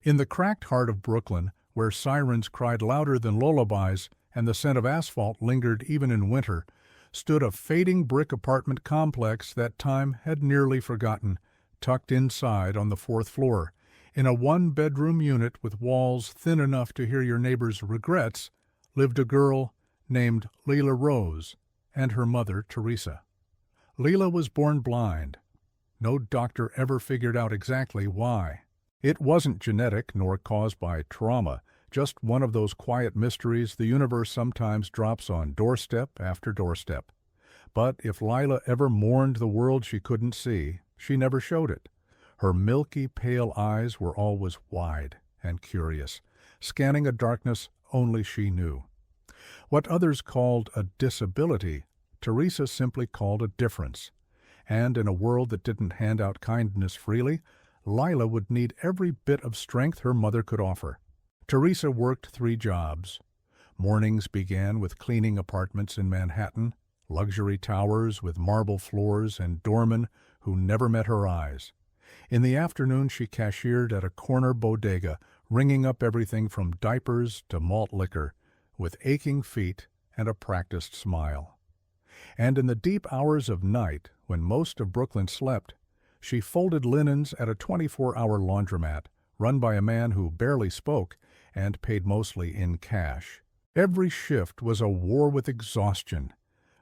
In the cracked heart of Brooklyn, where sirens cried louder than lullabies and the scent of asphalt lingered even in winter, stood a fading brick apartment complex that time had nearly forgotten, tucked inside on the fourth floor. In a one-bedroom unit with walls thin enough to hear your neighbor's regrets, lived a girl named Leila Rose and her mother, Teresa. Leila was born blind. No doctor ever figured out exactly why. It wasn't genetic nor caused by trauma, just one of those quiet mysteries the universe sometimes drops on doorstep after doorstep. But if Leila ever mourned the world she couldn't see, she never showed it. Her milky, pale eyes were always wide and curious, scanning a darkness only she knew. What others called a disability, Teresa simply called a difference. And in a world that didn't hand out kindness freely, Leila would need every bit of strength her mother could offer. Teresa worked 3 jobs. Mornings began with cleaning apartments in Manhattan, luxury towers with marble floors and doormen who never met her eyes. In the afternoon she cashiered at a corner bodega, ringing up everything from diapers to malt liquor, with aching feet and a practiced smile. And in the deep hours of night, when most of Brooklyn slept, she folded linens at a 24-hour laundromat, run by a man who barely spoke and paid mostly in cash. Every shift was a war with exhaustion,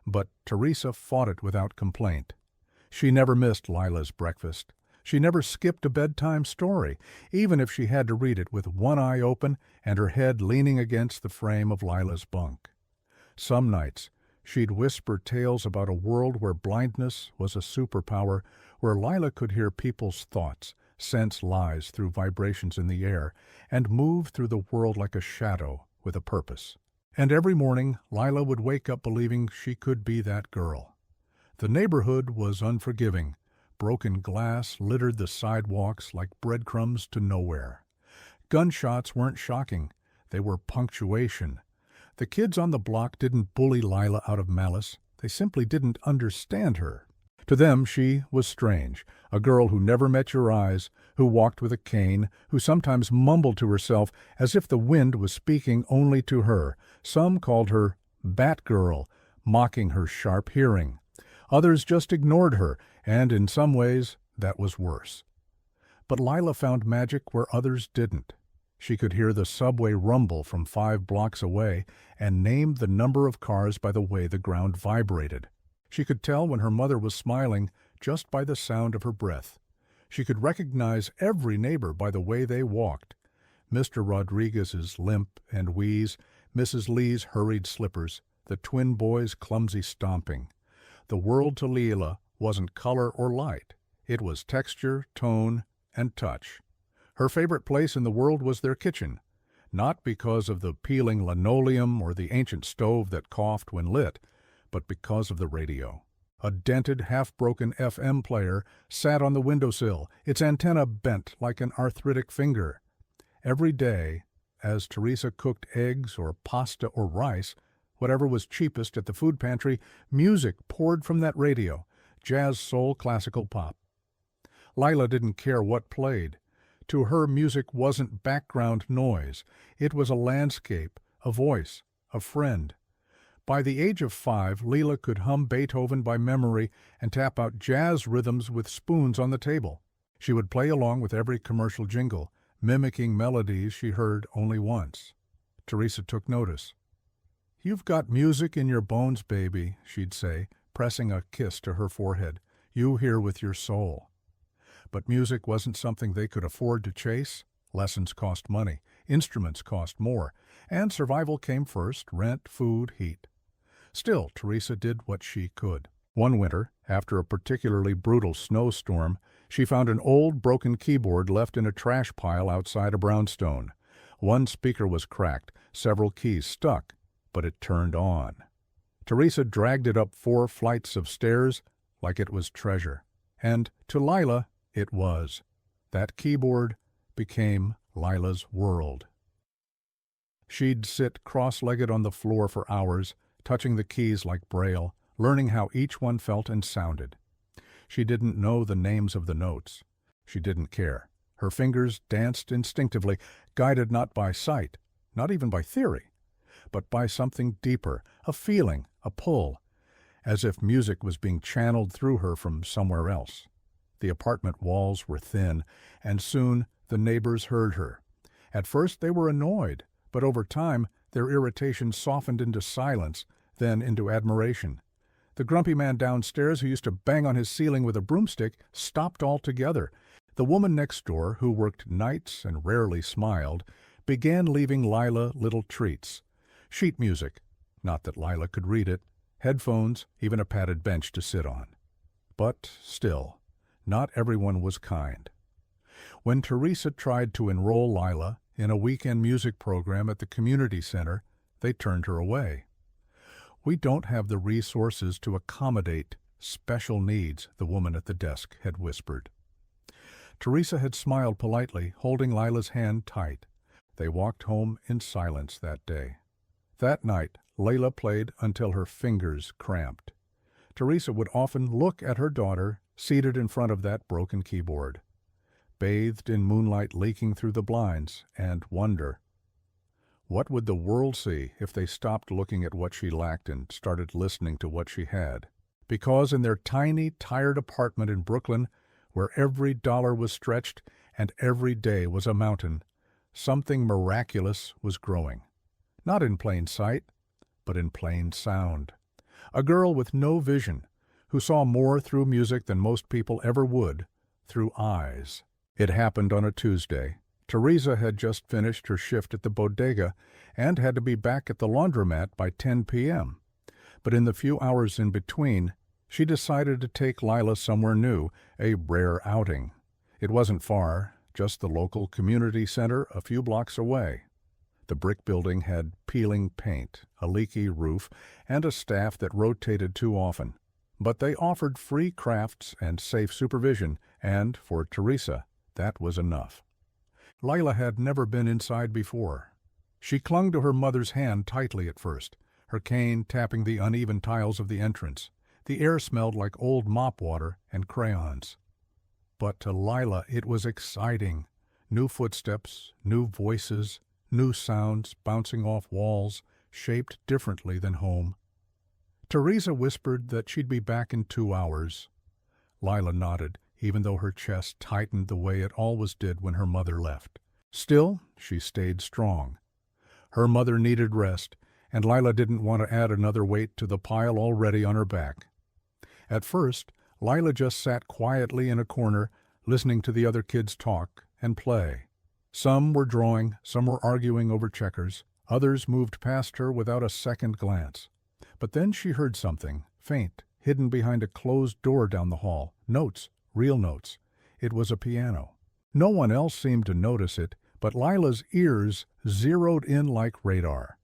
but Teresa fought it without complaint. She never missed Leila's breakfast. She never skipped a bedtime story, even if she had to read it with one eye open and her head leaning against the frame of Leila's bunk. Some nights, she'd whisper tales about a world where blindness was a superpower, where Leila could hear people's thoughts, sense lies through vibrations in the air, and move through the world like a shadow with a purpose. And every morning, Leila would wake up believing she could be that girl. The neighborhood was unforgiving. Broken glass littered the sidewalks like breadcrumbs to nowhere. Gunshots weren't shocking. They were punctuation. The kids on the block didn't bully Leila out of malice. They simply didn't understand her. To them, she was strange, a girl who never met your eyes, who walked with a cane, who sometimes mumbled to herself as if the wind was speaking only to her. Some called her Batgirl, mocking her sharp hearing. Others just ignored her, and in some ways, that was worse. But Leila found magic where others didn't. She could hear the subway rumble from 5 blocks away and named the number of cars by the way the ground vibrated. She could tell when her mother was smiling just by the sound of her breath. She could recognize every neighbor by the way they walked. Mr. Rodriguez's limp and wheeze, Mrs. Lee's hurried slippers, the twin boys' clumsy stomping. The world to Leila wasn't color or light. It was texture, tone, and touch. Her favorite place in the world was their kitchen, not because of the peeling linoleum or the ancient stove that coughed when lit, but because of the radio. A dented, half-broken FM player sat on the windowsill, its antenna bent like an arthritic finger. Every day, as Teresa cooked eggs or pasta or rice, whatever was cheapest at the food pantry, music poured from that radio, jazz, soul, classical, pop. Leila didn't care what played. To her, music wasn't background noise. It was a landscape, a voice, a friend. By the age of 5, Leila could hum Beethoven by memory and tap out jazz rhythms with spoons on the table. She would play along with every commercial jingle, mimicking melodies she heard only once. Teresa took notice. "You've got music in your bones, baby," she'd say, pressing a kiss to her forehead. "You hear with your soul." But music wasn't something they could afford to chase. Lessons cost money, instruments cost more, and survival came first: rent, food, heat. Still, Teresa did what she could. One winter, after a particularly brutal snowstorm, she found an old broken keyboard left in a trash pile outside a brownstone. One speaker was cracked, several keys stuck, but it turned on. Teresa dragged it up 4 flights of stairs like it was treasure. And to Leila, it was. That keyboard became Leila's world. She'd sit cross-legged on the floor for hours, touching the keys like Braille, learning how each one felt and sounded. She didn't know the names of the notes. She didn't care. Her fingers danced instinctively, guided not by sight, not even by theory, but by something deeper, a feeling, a pull, as if music was being channeled through her from somewhere else. The apartment walls were thin, and soon the neighbors heard her. At first they were annoyed, but over time their irritation softened into silence, then into admiration. The grumpy man downstairs who used to bang on his ceiling with a broomstick stopped altogether. The woman next door, who worked nights and rarely smiled, began leaving Lila little treats. Sheet music, not that Lila could read it, headphones, even a padded bench to sit on. But still, not everyone was kind. When Teresa tried to enroll Lila in a weekend music program at the community center, they turned her away. "We don't have the resources to accommodate special needs," the woman at the desk had whispered. Teresa had smiled politely, holding Lila's hand tight. They walked home in silence that day. That night, Layla played until her fingers cramped. Teresa would often look at her daughter, seated in front of that broken keyboard, bathed in moonlight leaking through the blinds, and wonder, what would the world see if they stopped looking at what she lacked and started listening to what she had? Because in their tiny, tired apartment in Brooklyn, where every dollar was stretched and every day was a mountain, something miraculous was growing. Not in plain sight, but in plain sound. A girl with no vision, who saw more through music than most people ever would, through eyes. It happened on a Tuesday. Teresa had just finished her shift at the bodega and had to be back at the laundromat by 10 p.m. But in the few hours in between, she decided to take Lila somewhere new, a rare outing. It wasn't far, just the local community center a few blocks away. The brick building had peeling paint, a leaky roof, and a staff that rotated too often. But they offered free crafts and safe supervision, and, for Teresa, that was enough. Lila had never been inside before. She clung to her mother's hand tightly at first, her cane tapping the uneven tiles of the entrance. The air smelled like old mop water and crayons. But to Lila it was exciting. New footsteps, new voices, new sounds bouncing off walls, shaped differently than home. Teresa whispered that she'd be back in 2 hours. Lila nodded, even though her chest tightened the way it always did when her mother left. Still, she stayed strong. Her mother needed rest, and Lila didn't want to add another weight to the pile already on her back. At first, Lila just sat quietly in a corner, listening to the other kids talk and play. Some were drawing, some were arguing over checkers, others moved past her without a second glance. But then she heard something, faint, hidden behind a closed door down the hall. Notes, real notes. It was a piano. No one else seemed to notice it, but Lila's ears zeroed in like radar.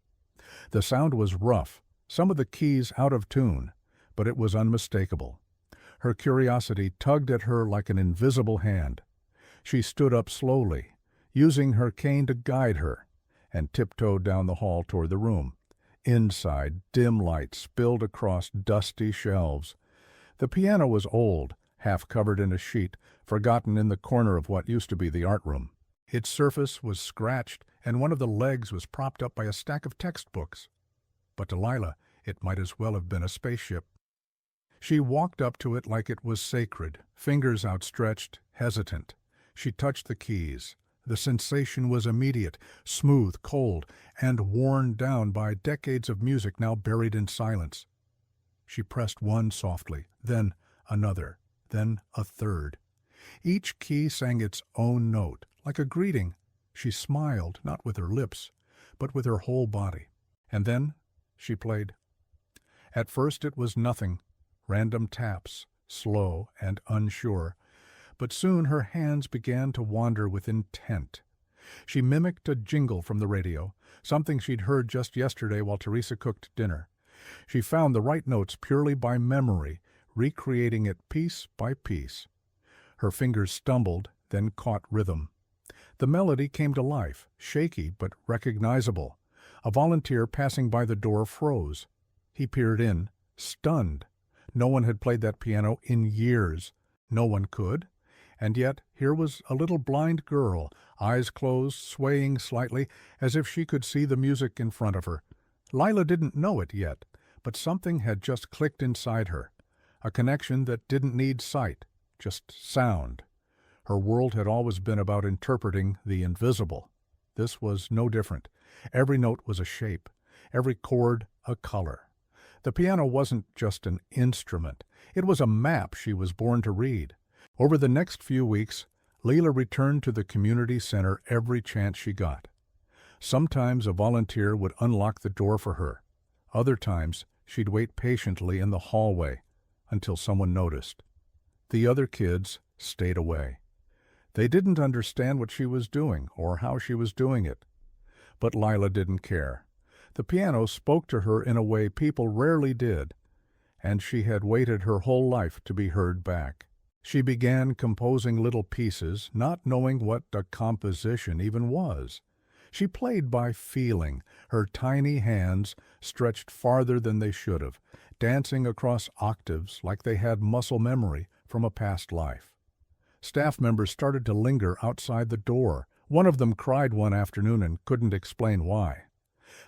The sound was rough, some of the keys out of tune, but it was unmistakable. Her curiosity tugged at her like an invisible hand. She stood up slowly, using her cane to guide her, and tiptoed down the hall toward the room. Inside, dim light spilled across dusty shelves. The piano was old, half covered in a sheet, forgotten in the corner of what used to be the art room. Its surface was scratched, and one of the legs was propped up by a stack of textbooks. But to Lila, it might as well have been a spaceship. She walked up to it like it was sacred, fingers outstretched, hesitant. She touched the keys. The sensation was immediate, smooth, cold, and worn down by decades of music now buried in silence. She pressed one softly, then another, then a third. Each key sang its own note, like a greeting. She smiled, not with her lips, but with her whole body. And then she played. At first it was nothing, random taps, slow and unsure. But soon her hands began to wander with intent. She mimicked a jingle from the radio, something she'd heard just yesterday while Teresa cooked dinner. She found the right notes purely by memory, recreating it piece by piece. Her fingers stumbled, then caught rhythm. The melody came to life, shaky but recognizable. A volunteer passing by the door froze. He peered in, stunned. No one had played that piano in years. No one could. And yet here was a little blind girl, eyes closed, swaying slightly, as if she could see the music in front of her. Lila didn't know it yet, but something had just clicked inside her, a connection that didn't need sight, just sound. Her world had always been about interpreting the invisible. This was no different. Every note was a shape, every chord a color. The piano wasn't just an instrument. It was a map she was born to read. Over the next few weeks, Lila returned to the community center every chance she got. Sometimes a volunteer would unlock the door for her. Other times, she'd wait patiently in the hallway until someone noticed. The other kids stayed away. They didn't understand what she was doing or how she was doing it. But Lila didn't care. The piano spoke to her in a way people rarely did, and she had waited her whole life to be heard back. She began composing little pieces, not knowing what a composition even was. She played by feeling, her tiny hands stretched farther than they should have, dancing across octaves like they had muscle memory from a past life. Staff members started to linger outside the door. One of them cried one afternoon and couldn't explain why.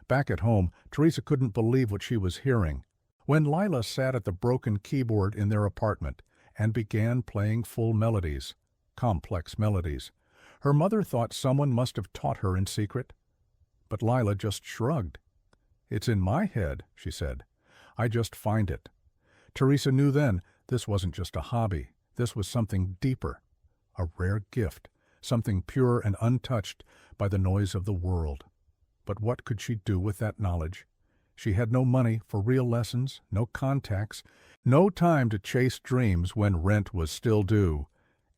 Back at home, Teresa couldn't believe what she was hearing. When Lila sat at the broken keyboard in their apartment and began playing full melodies, complex melodies, her mother thought someone must have taught her in secret. But Lila just shrugged. "It's in my head," she said. "I just find it." Teresa knew then this wasn't just a hobby. This was something deeper, a rare gift, something pure and untouched by the noise of the world. But what could she do with that knowledge? She had no money for real lessons, no contacts, no time to chase dreams when rent was still due.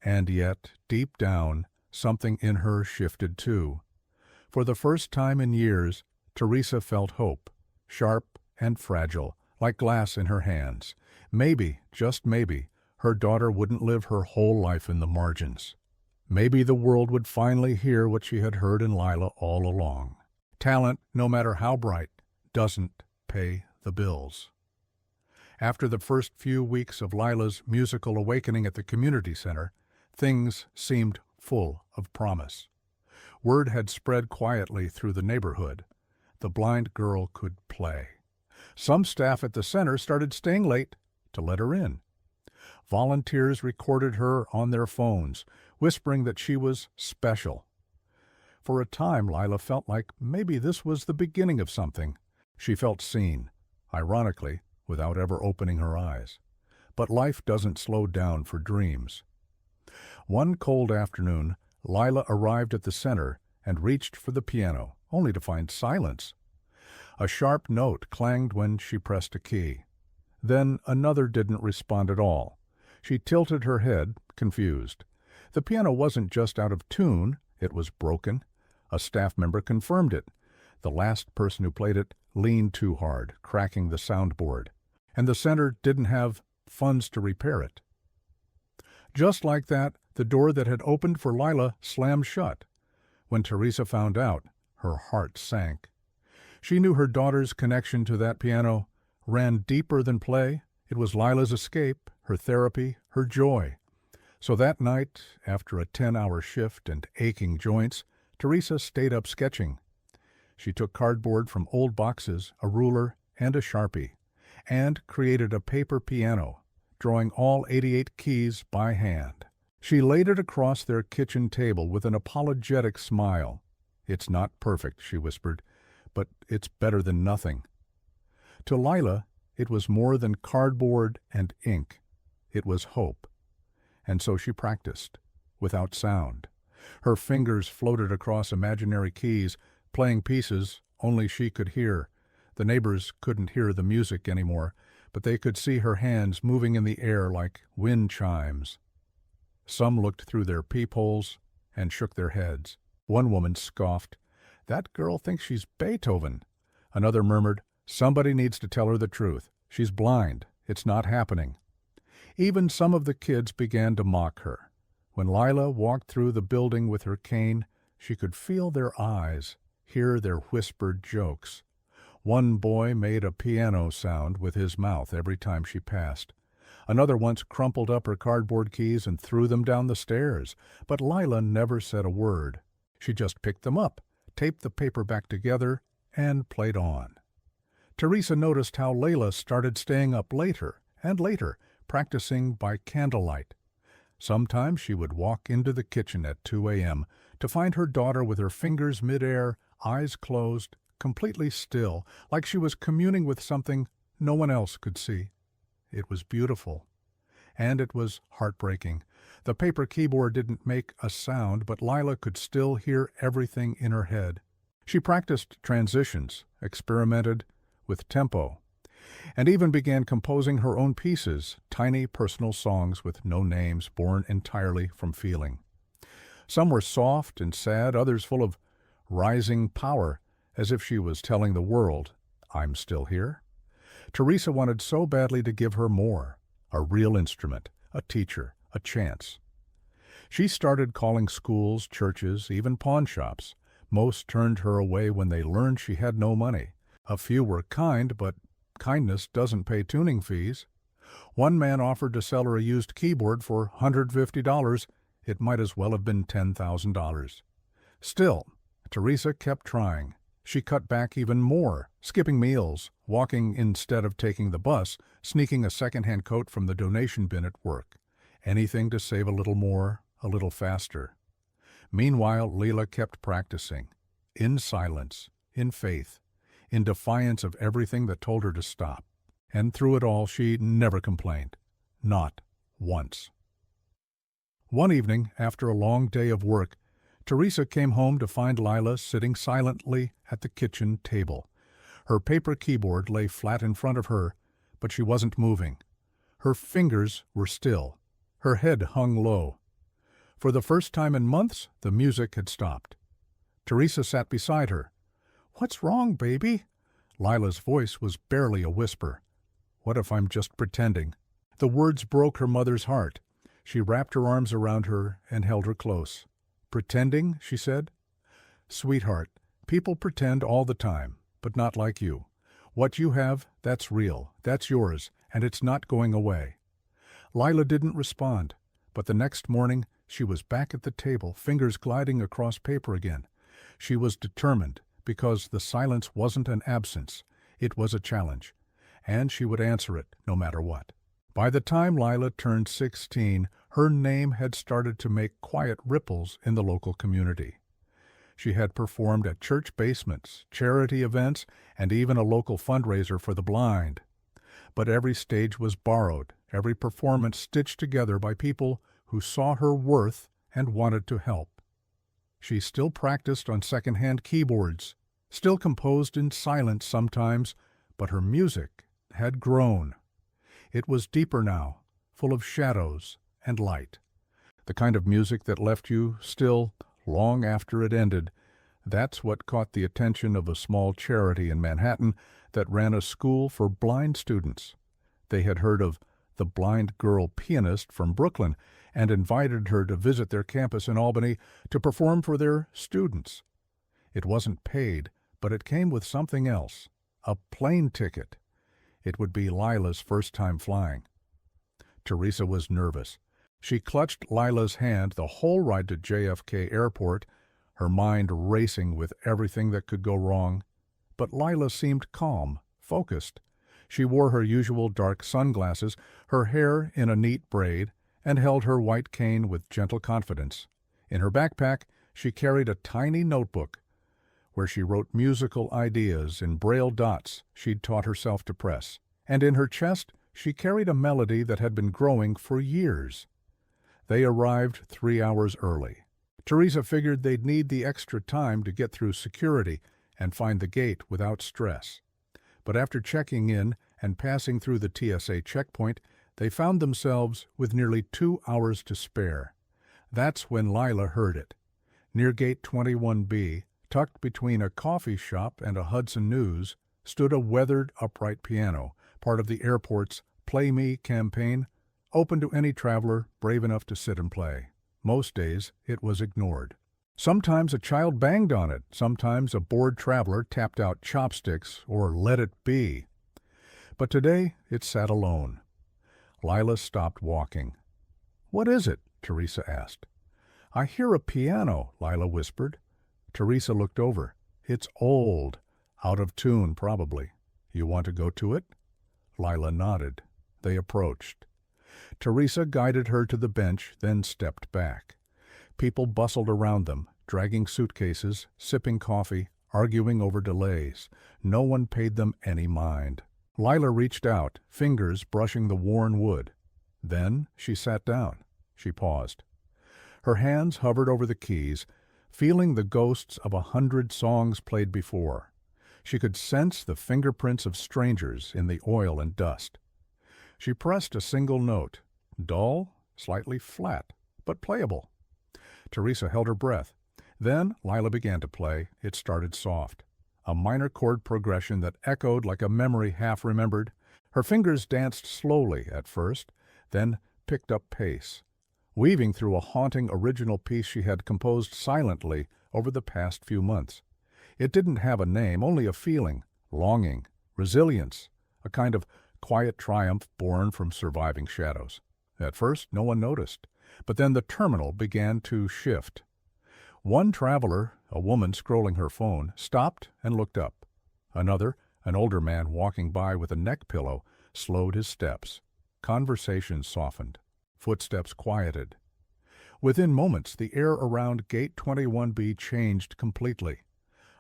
And yet, deep down, something in her shifted too. For the first time in years, Teresa felt hope, sharp and fragile, like glass in her hands. Maybe, just maybe, her daughter wouldn't live her whole life in the margins. Maybe the world would finally hear what she had heard in Lila all along. Talent, no matter how bright, doesn't pay the bills. After the first few weeks of Lila's musical awakening at the community center, things seemed full of promise. Word had spread quietly through the neighborhood. The blind girl could play. Some staff at the center started staying late to let her in. Volunteers recorded her on their phones, whispering that she was special. For a time, Lila felt like maybe this was the beginning of something. She felt seen, ironically, without ever opening her eyes. But life doesn't slow down for dreams. One cold afternoon, Lila arrived at the center and reached for the piano, only to find silence. A sharp note clanged when she pressed a key. Then another didn't respond at all. She tilted her head, confused. The piano wasn't just out of tune, it was broken. A staff member confirmed it. The last person who played it leaned too hard, cracking the soundboard, and the center didn't have funds to repair it. Just like that, the door that had opened for Lila slammed shut. When Teresa found out, her heart sank. She knew her daughter's connection to that piano ran deeper than play. It was Lila's escape, her therapy, her joy. So that night, after a 10-hour shift and aching joints, Teresa stayed up sketching. She took cardboard from old boxes, a ruler, and a Sharpie, and created a paper piano, drawing all 88 keys by hand. She laid it across their kitchen table with an apologetic smile. "It's not perfect," she whispered, "but it's better than nothing." To Lila, it was more than cardboard and ink. It was hope. And so she practiced, without sound. Her fingers floated across imaginary keys, playing pieces only she could hear. The neighbors couldn't hear the music anymore, but they could see her hands moving in the air like wind chimes. Some looked through their peepholes and shook their heads. One woman scoffed, "That girl thinks she's Beethoven." Another murmured, "Somebody needs to tell her the truth. She's blind. It's not happening." Even some of the kids began to mock her. When Lila walked through the building with her cane, she could feel their eyes, hear their whispered jokes. One boy made a piano sound with his mouth every time she passed. Another once crumpled up her cardboard keys and threw them down the stairs, but Lila never said a word. She just picked them up, taped the paper back together, and played on. Teresa noticed how Layla started staying up later and later, practicing by candlelight. Sometimes she would walk into the kitchen at 2 a.m. to find her daughter with her fingers midair, eyes closed, completely still, like she was communing with something no one else could see. It was beautiful. And it was heartbreaking. The paper keyboard didn't make a sound, but Lila could still hear everything in her head. She practiced transitions, experimented with tempo, and even began composing her own pieces, tiny personal songs with no names, born entirely from feeling. Some were soft and sad, others full of rising power, as if she was telling the world, "I'm still here." Teresa wanted so badly to give her more, a real instrument, a teacher, a chance. She started calling schools, churches, even pawn shops. Most turned her away when they learned she had no money. A few were kind, but kindness doesn't pay tuning fees. One man offered to sell her a used keyboard for $150. It might as well have been $10,000. Still, Teresa kept trying. She cut back even more, skipping meals, walking instead of taking the bus, sneaking a second-hand coat from the donation bin at work. Anything to save a little more, a little faster. Meanwhile, Leela kept practicing, in silence, in faith, in defiance of everything that told her to stop. And through it all, she never complained. Not once. One evening, after a long day of work, Teresa came home to find Lila sitting silently at the kitchen table. Her paper keyboard lay flat in front of her, but she wasn't moving. Her fingers were still. Her head hung low. For the first time in months, the music had stopped. Teresa sat beside her. "What's wrong, baby?" Lila's voice was barely a whisper. "What if I'm just pretending?" The words broke her mother's heart. She wrapped her arms around her and held her close. "Pretending?" she said. "Sweetheart, people pretend all the time, but not like you. What you have, that's real, that's yours, and it's not going away." Lila didn't respond, but the next morning she was back at the table, fingers gliding across paper again. She was determined, because the silence wasn't an absence, it was a challenge, and she would answer it no matter what. By the time Lila turned 16, her name had started to make quiet ripples in the local community. She had performed at church basements, charity events, and even a local fundraiser for the blind. But every stage was borrowed, every performance stitched together by people who saw her worth and wanted to help. She still practiced on second-hand keyboards, still composed in silence sometimes, but her music had grown. It was deeper now, full of shadows and light. The kind of music that left you still long after it ended. That's what caught the attention of a small charity in Manhattan that ran a school for blind students. They had heard of the blind girl pianist from Brooklyn and invited her to visit their campus in Albany to perform for their students. It wasn't paid, but it came with something else, a plane ticket. It would be Lila's first time flying. Teresa was nervous. She clutched Lila's hand the whole ride to JFK Airport, her mind racing with everything that could go wrong. But Lila seemed calm, focused. She wore her usual dark sunglasses, her hair in a neat braid, and held her white cane with gentle confidence. In her backpack, she carried a tiny notebook where she wrote musical ideas in braille dots she'd taught herself to press. And in her chest, she carried a melody that had been growing for years. They arrived 3 hours early. Teresa figured they'd need the extra time to get through security and find the gate without stress. But after checking in and passing through the TSA checkpoint, they found themselves with nearly 2 hours to spare. That's when Lila heard it. Near gate 21B, tucked between a coffee shop and a Hudson News, stood a weathered upright piano, part of the airport's Play Me campaign, open to any traveler brave enough to sit and play. Most days, it was ignored. Sometimes a child banged on it, sometimes a bored traveler tapped out chopsticks or Let It Be. But today, it sat alone. Lila stopped walking. "What is it?" Teresa asked. "I hear a piano," Lila whispered. Teresa looked over. "It's old. Out of tune, probably. You want to go to it?" Lila nodded. They approached. Teresa guided her to the bench, then stepped back. People bustled around them, dragging suitcases, sipping coffee, arguing over delays. No one paid them any mind. Lila reached out, fingers brushing the worn wood. Then she sat down. She paused. Her hands hovered over the keys, feeling the ghosts of 100 songs played before. She could sense the fingerprints of strangers in the oil and dust. She pressed a single note, dull, slightly flat, but playable. Teresa held her breath. Then Lila began to play. It started soft, a minor chord progression that echoed like a memory half remembered. Her fingers danced slowly at first, then picked up pace, weaving through a haunting original piece she had composed silently over the past few months. It didn't have a name, only a feeling, longing, resilience, a kind of quiet triumph born from surviving shadows. At first, no one noticed, but then the terminal began to shift. One traveler, a woman scrolling her phone, stopped and looked up. Another, an older man walking by with a neck pillow, slowed his steps. Conversation softened. Footsteps quieted. Within moments, the air around Gate 21B changed completely.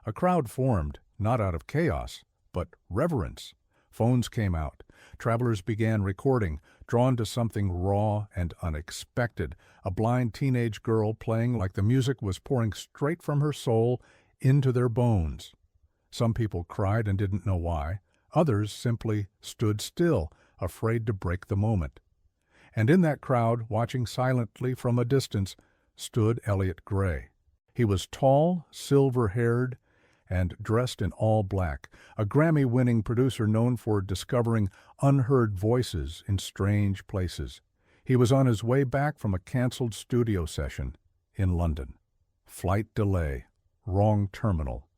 A crowd formed, not out of chaos, but reverence. Phones came out. Travelers began recording, drawn to something raw and unexpected, a blind teenage girl playing like the music was pouring straight from her soul into their bones. Some people cried and didn't know why. Others simply stood still, afraid to break the moment. And in that crowd, watching silently from a distance, stood Elliot Gray. He was tall, silver-haired, and dressed in all black, a Grammy-winning producer known for discovering unheard voices in strange places. He was on his way back from a canceled studio session in London. Flight delay. Wrong terminal.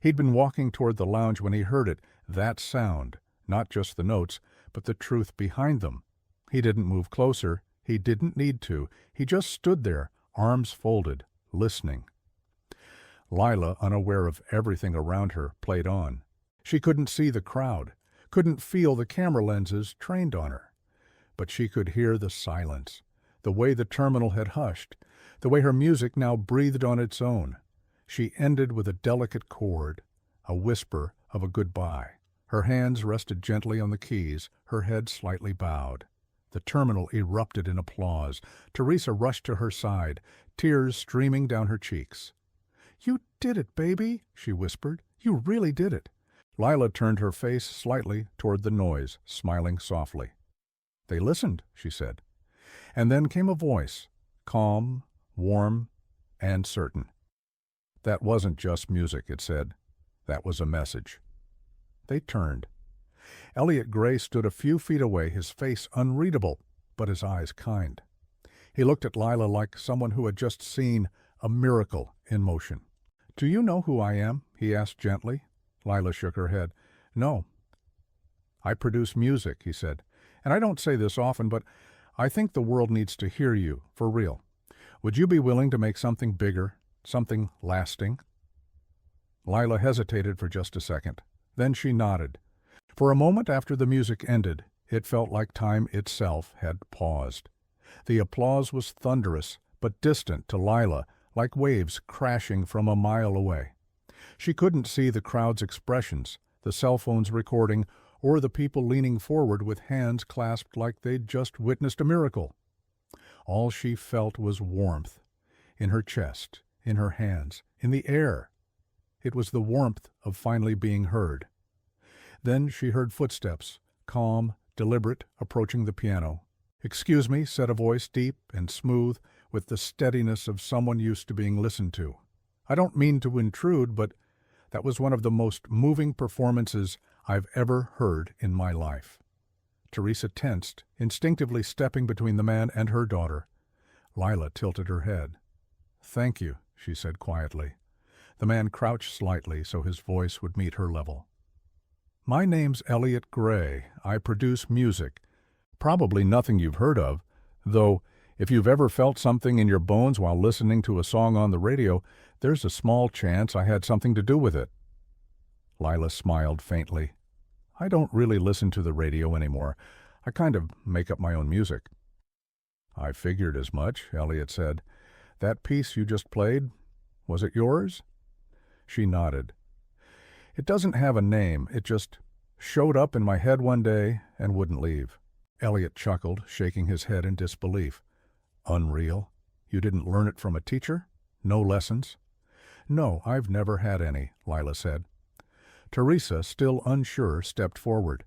He'd been walking toward the lounge when he heard it, that sound, not just the notes, but the truth behind them. He didn't move closer. He didn't need to. He just stood there, arms folded, listening. Lila, unaware of everything around her, played on. She couldn't see the crowd, couldn't feel the camera lenses trained on her. But she could hear the silence, the way the terminal had hushed, the way her music now breathed on its own. She ended with a delicate chord, a whisper of a goodbye. Her hands rested gently on the keys, her head slightly bowed. The terminal erupted in applause. Teresa rushed to her side, tears streaming down her cheeks. "You did it, baby," she whispered. "You really did it." Lila turned her face slightly toward the noise, smiling softly. "They listened," she said. And then came a voice, calm, warm, and certain. "That wasn't just music," it said. "That was a message." They turned. Elliot Gray stood a few feet away, his face unreadable, but his eyes kind. He looked at Lila like someone who had just seen a miracle in motion. "Do you know who I am?" he asked gently. Lila shook her head. "No." "I produce music," he said. "And I don't say this often, but I think the world needs to hear you, for real. Would you be willing to make something bigger, something lasting?" Lila hesitated for just a second. Then she nodded. For a moment after the music ended, it felt like time itself had paused. The applause was thunderous, but distant to Lila, like waves crashing from a mile away. She couldn't see the crowd's expressions, the cell phones recording, or the people leaning forward with hands clasped like they'd just witnessed a miracle. All she felt was warmth, in her chest, in her hands, in the air. It was the warmth of finally being heard. Then she heard footsteps, calm, deliberate, approaching the piano. "Excuse me," said a voice, deep and smooth, with the steadiness of someone used to being listened to. "I don't mean to intrude, but that was one of the most moving performances I've ever heard in my life." Teresa tensed, instinctively stepping between the man and her daughter. Lila tilted her head. "Thank you," she said quietly. The man crouched slightly so his voice would meet her level. "My name's Elliot Gray. I produce music. Probably nothing you've heard of, though if you've ever felt something in your bones while listening to a song on the radio, there's a small chance I had something to do with it. Lila smiled faintly. I don't really listen to the radio anymore. I kind of make up my own music. I figured as much, Elliot said. That piece you just played, was it yours? She nodded. It doesn't have a name, it just showed up in my head one day and wouldn't leave. Elliot chuckled, shaking his head in disbelief. Unreal. You didn't learn it from a teacher? No lessons? No, I've never had any, Lila said. Teresa, still unsure, stepped forward.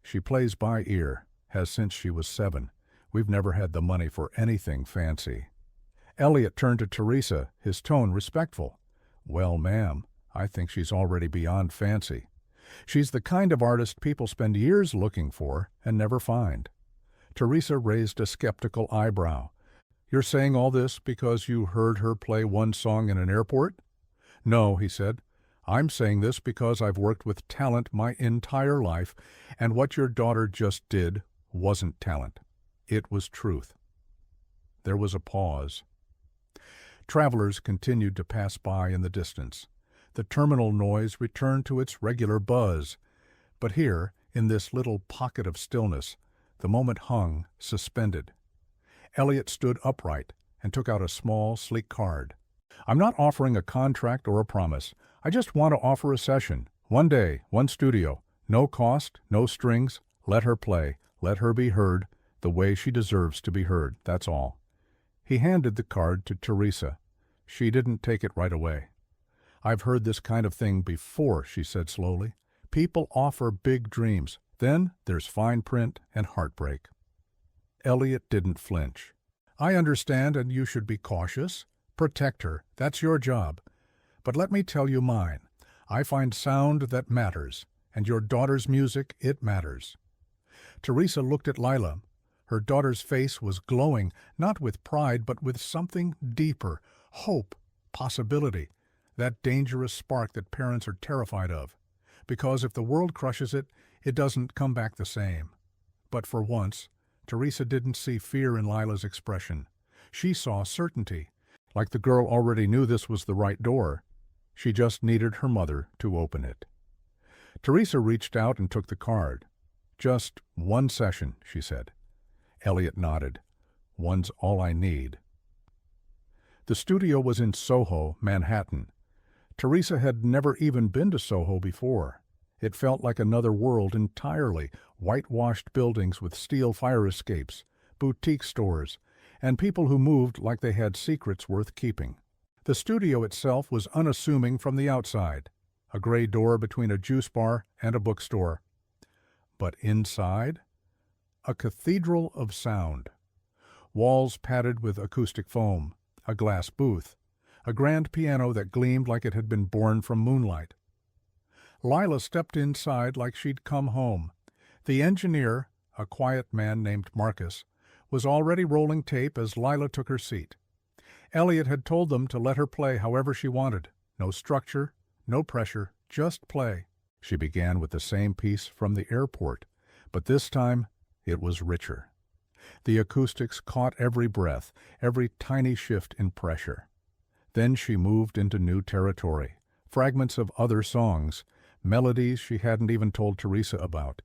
She plays by ear, has since she was 7. We've never had the money for anything fancy. Elliot turned to Teresa, his tone respectful. Well, ma'am, I think she's already beyond fancy. She's the kind of artist people spend years looking for and never find. Teresa raised a skeptical eyebrow. You're saying all this because you heard her play one song in an airport? No, he said. I'm saying this because I've worked with talent my entire life, and what your daughter just did wasn't talent. It was truth. There was a pause. Travelers continued to pass by in the distance. The terminal noise returned to its regular buzz. But here, in this little pocket of stillness, the moment hung, suspended. Elliot stood upright and took out a small, sleek card. I'm not offering a contract or a promise. I just want to offer a session. 1 day, 1 studio. No cost, no strings. Let her play. Let her be heard the way she deserves to be heard. That's all. He handed the card to Teresa. She didn't take it right away. I've heard this kind of thing before, she said slowly. People offer big dreams. Then there's fine print and heartbreak. Elliot didn't flinch. I understand, and you should be cautious. Protect her. That's your job. But let me tell you mine. I find sound that matters, and your daughter's music, it matters. Teresa looked at Lila. Her daughter's face was glowing, not with pride, but with something deeper, hope, possibility, that dangerous spark that parents are terrified of. Because if the world crushes it, it doesn't come back the same. But for once, Teresa didn't see fear in Lila's expression. She saw certainty, like the girl already knew this was the right door. She just needed her mother to open it. Teresa reached out and took the card. Just 1 session, she said. Elliot nodded. One's all I need. The studio was in Soho, Manhattan. Teresa had never even been to Soho before. It felt like another world entirely, whitewashed buildings with steel fire escapes, boutique stores, and people who moved like they had secrets worth keeping. The studio itself was unassuming from the outside, a gray door between a juice bar and a bookstore. But inside, a cathedral of sound. Walls padded with acoustic foam, a glass booth, a grand piano that gleamed like it had been born from moonlight. Lila stepped inside like she'd come home. The engineer, a quiet man named Marcus, was already rolling tape as Lila took her seat. Elliot had told them to let her play however she wanted. No structure, no pressure, just play. She began with the same piece from the airport, but this time it was richer. The acoustics caught every breath, every tiny shift in pressure. Then she moved into new territory, fragments of other songs, melodies she hadn't even told Teresa about,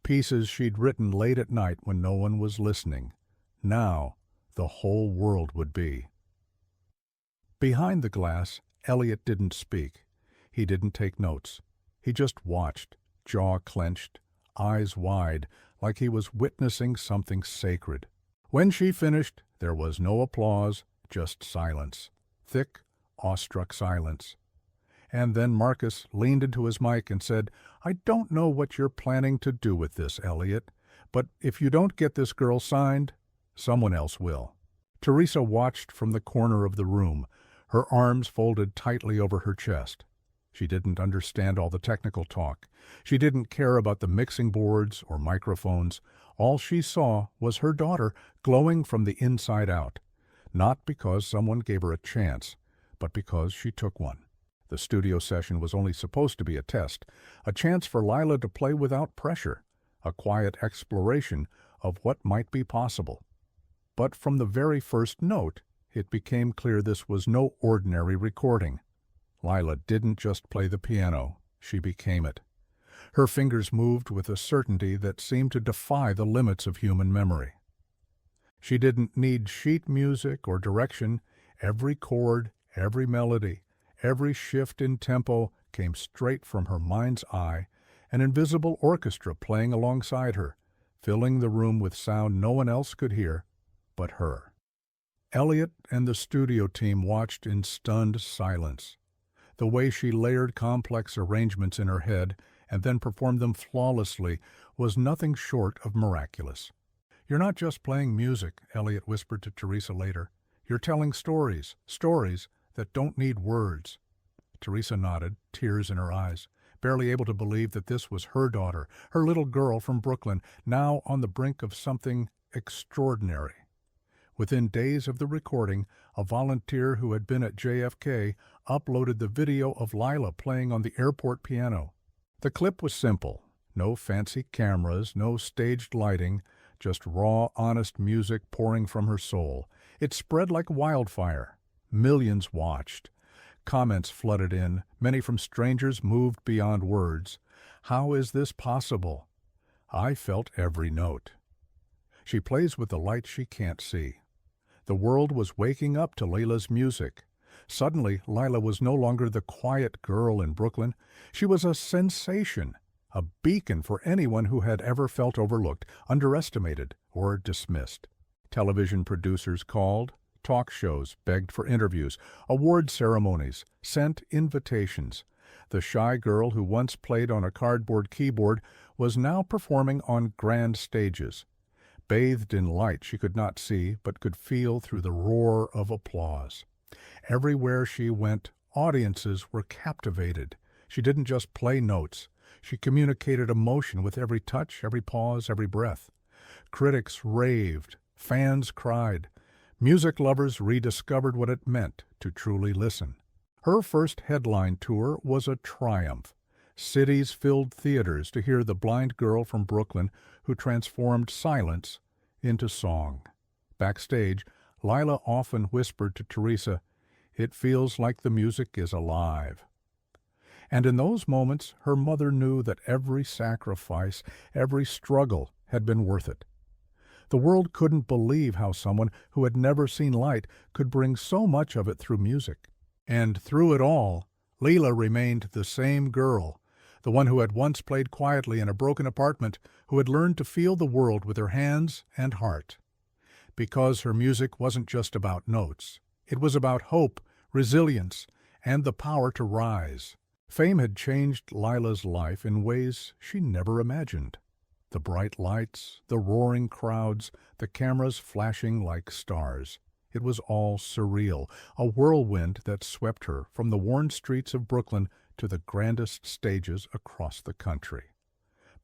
pieces she'd written late at night when no one was listening. Now, the whole world would be. Behind the glass, Elliot didn't speak. He didn't take notes. He just watched, jaw clenched, eyes wide, like he was witnessing something sacred. When she finished, there was no applause, just silence. Thick, awestruck silence. And then Marcus leaned into his mic and said, I don't know what you're planning to do with this, Elliot, but if you don't get this girl signed, someone else will. Teresa watched from the corner of the room, her arms folded tightly over her chest. She didn't understand all the technical talk. She didn't care about the mixing boards or microphones. All she saw was her daughter glowing from the inside out, not because someone gave her a chance, but because she took one. The studio session was only supposed to be a test, a chance for Lila to play without pressure, a quiet exploration of what might be possible. But from the very first note, it became clear this was no ordinary recording. Lila didn't just play the piano, she became it. Her fingers moved with a certainty that seemed to defy the limits of human memory. She didn't need sheet music or direction. Every chord, every melody, every shift in tempo came straight from her mind's eye, an invisible orchestra playing alongside her, filling the room with sound no one else could hear but her. Elliot and the studio team watched in stunned silence. The way she layered complex arrangements in her head and then performed them flawlessly was nothing short of miraculous. "You're not just playing music," Elliot whispered to Teresa later. "You're telling stories, stories that don't need words." Teresa nodded, tears in her eyes, barely able to believe that this was her daughter, her little girl from Brooklyn, now on the brink of something extraordinary. Within days of the recording, a volunteer who had been at JFK uploaded the video of Lila playing on the airport piano. The clip was simple. No fancy cameras, no staged lighting, just raw, honest music pouring from her soul. It spread like wildfire. Millions watched. Comments flooded in, many from strangers moved beyond words. "How is this possible?" "I felt every note." She plays with the light she can't see. The world was waking up to Lila's music. Suddenly, Lila was no longer the quiet girl in Brooklyn. She was a sensation, a beacon for anyone who had ever felt overlooked, underestimated, or dismissed. Television producers called, talk shows begged for interviews, award ceremonies sent invitations. The shy girl who once played on a cardboard keyboard was now performing on grand stages. Bathed in light she could not see, but could feel through the roar of applause. Everywhere she went, audiences were captivated. She didn't just play notes. She communicated emotion with every touch, every pause, every breath. Critics raved. Fans cried. Music lovers rediscovered what it meant to truly listen. Her first headline tour was a triumph. Cities filled theaters to hear the blind girl from Brooklyn who transformed silence into song. Backstage, Lila often whispered to Teresa, "It feels like the music is alive." And in those moments, her mother knew that every sacrifice, every struggle had been worth it. The world couldn't believe how someone who had never seen light could bring so much of it through music. And through it all, Lila remained the same girl, the one who had once played quietly in a broken apartment, who had learned to feel the world with her hands and heart. Because her music wasn't just about notes. It was about hope, resilience, and the power to rise. Fame had changed Lila's life in ways she never imagined. The bright lights, the roaring crowds, the cameras flashing like stars. It was all surreal, a whirlwind that swept her from the worn streets of Brooklyn to the grandest stages across the country.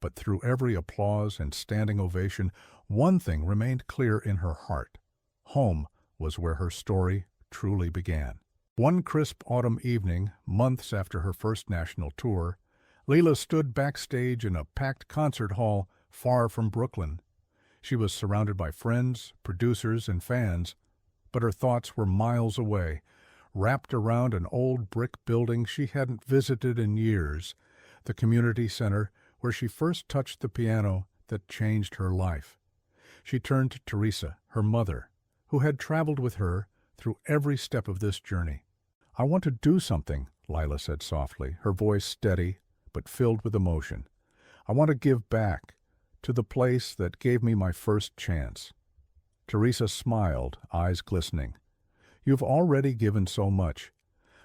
But through every applause and standing ovation, one thing remained clear in her heart. Home was where her story truly began. One crisp autumn evening, months after her first national tour, Lila stood backstage in a packed concert hall far from Brooklyn. She was surrounded by friends, producers, and fans, but her thoughts were miles away, wrapped around an old brick building she hadn't visited in years, the community center where she first touched the piano that changed her life. She turned to Teresa, her mother, who had traveled with her through every step of this journey. "I want to do something," Lila said softly, her voice steady but filled with emotion. "I want to give back to the place that gave me my first chance." Teresa smiled, eyes glistening. "You've already given so much,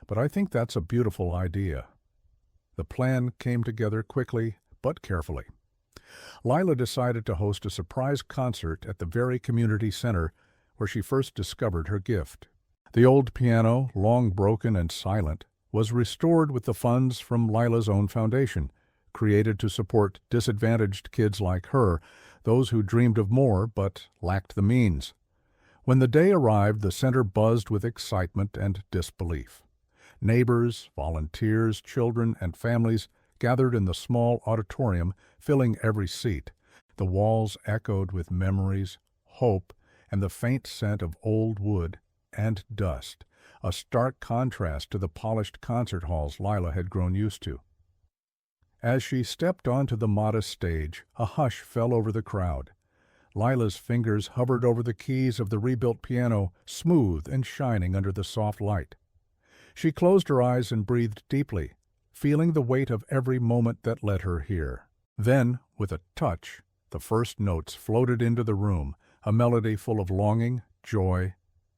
but I think that's a beautiful idea." The plan came together quickly but carefully. Lila decided to host a surprise concert at the very community center where she first discovered her gift. The old piano, long broken and silent, was restored with the funds from Lila's own foundation, created to support disadvantaged kids like her, those who dreamed of more but lacked the means. When the day arrived, the center buzzed with excitement and disbelief. Neighbors, volunteers, children, and families gathered in the small auditorium, filling every seat. The walls echoed with memories, hope, and the faint scent of old wood and dust, a stark contrast to the polished concert halls Lila had grown used to. As she stepped onto the modest stage, a hush fell over the crowd. Lila's fingers hovered over the keys of the rebuilt piano, smooth and shining under the soft light. She closed her eyes and breathed deeply, feeling the weight of every moment that led her here. Then, with a touch, the first notes floated into the room, a melody full of longing, joy,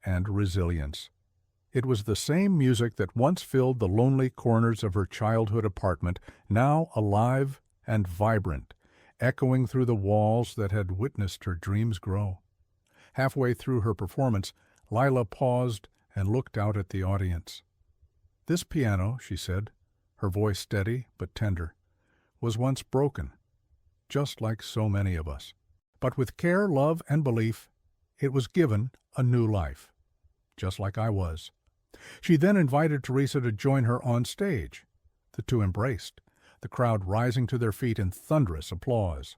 and resilience. It was the same music that once filled the lonely corners of her childhood apartment, now alive and vibrant, echoing through the walls that had witnessed her dreams grow. Halfway through her performance, Lila paused and looked out at the audience. "This piano," she said, her voice steady but tender, "was once broken, just like so many of us. But with care, love, and belief, it was given a new life, just like I was." She then invited Teresa to join her on stage. The two embraced, the crowd rising to their feet in thunderous applause.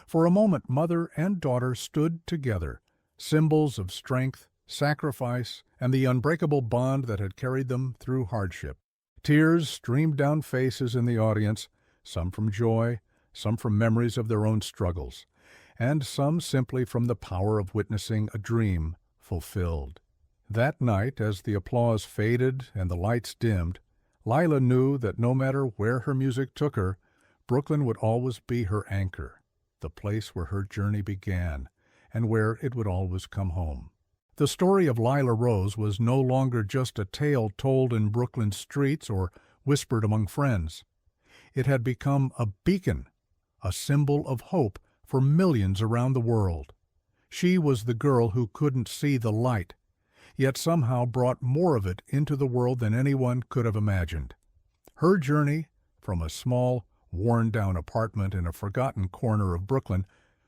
For a moment, mother and daughter stood together, symbols of strength, sacrifice, and the unbreakable bond that had carried them through hardship. Tears streamed down faces in the audience, some from joy, some from memories of their own struggles, and some simply from the power of witnessing a dream fulfilled. That night, as the applause faded and the lights dimmed, Lila knew that no matter where her music took her, Brooklyn would always be her anchor, the place where her journey began, and where it would always come home. The story of Lila Rose was no longer just a tale told in Brooklyn's streets or whispered among friends. It had become a beacon, a symbol of hope for millions around the world. She was the girl who couldn't see the light, yet somehow brought more of it into the world than anyone could have imagined. Her journey, from a small, worn-down apartment in a forgotten corner of Brooklyn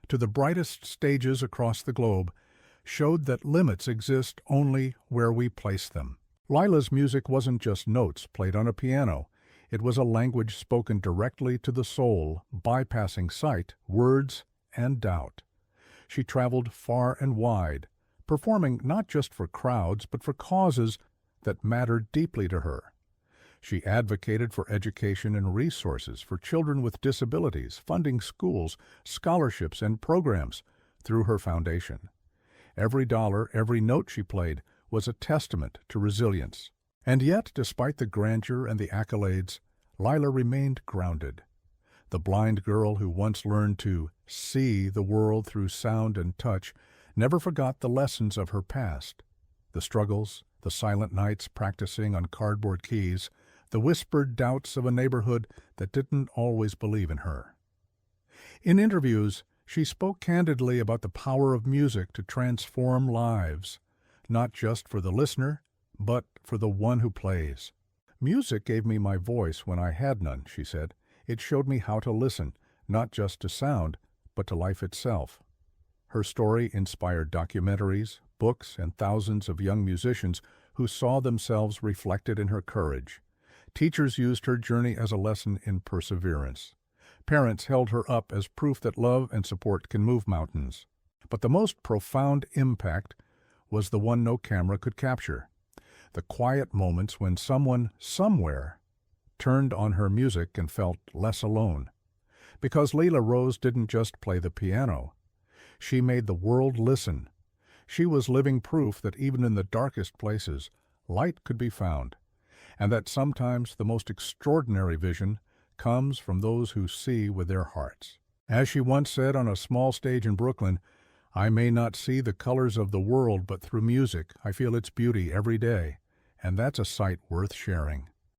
to the brightest stages across the globe, showed that limits exist only where we place them. Lila's music wasn't just notes played on a piano. It was a language spoken directly to the soul, bypassing sight, words, and doubt. She traveled far and wide, performing not just for crowds, but for causes that mattered deeply to her. She advocated for education and resources for children with disabilities, funding schools, scholarships, and programs through her foundation. Every dollar, every note she played was a testament to resilience. And yet, despite the grandeur and the accolades, Lila remained grounded. The blind girl who once learned to see the world through sound and touch never forgot the lessons of her past, the struggles, the silent nights practicing on cardboard keys, the whispered doubts of a neighborhood that didn't always believe in her. In interviews, she spoke candidly about the power of music to transform lives, not just for the listener, but for the one who plays. "Music gave me my voice when I had none," she said. "It showed me how to listen, not just to sound, but to life itself." Her story inspired documentaries, books, and thousands of young musicians who saw themselves reflected in her courage. Teachers used her journey as a lesson in perseverance. Parents held her up as proof that love and support can move mountains. But the most profound impact was the one no camera could capture. The quiet moments when someone, somewhere, turned on her music and felt less alone. Because Lila Rose didn't just play the piano. She made the world listen. She was living proof that even in the darkest places, light could be found, and that sometimes the most extraordinary vision comes from those who see with their hearts. As she once said on a small stage in Brooklyn, "I may not see the colors of the world, but through music I feel its beauty every day, and that's a sight worth sharing."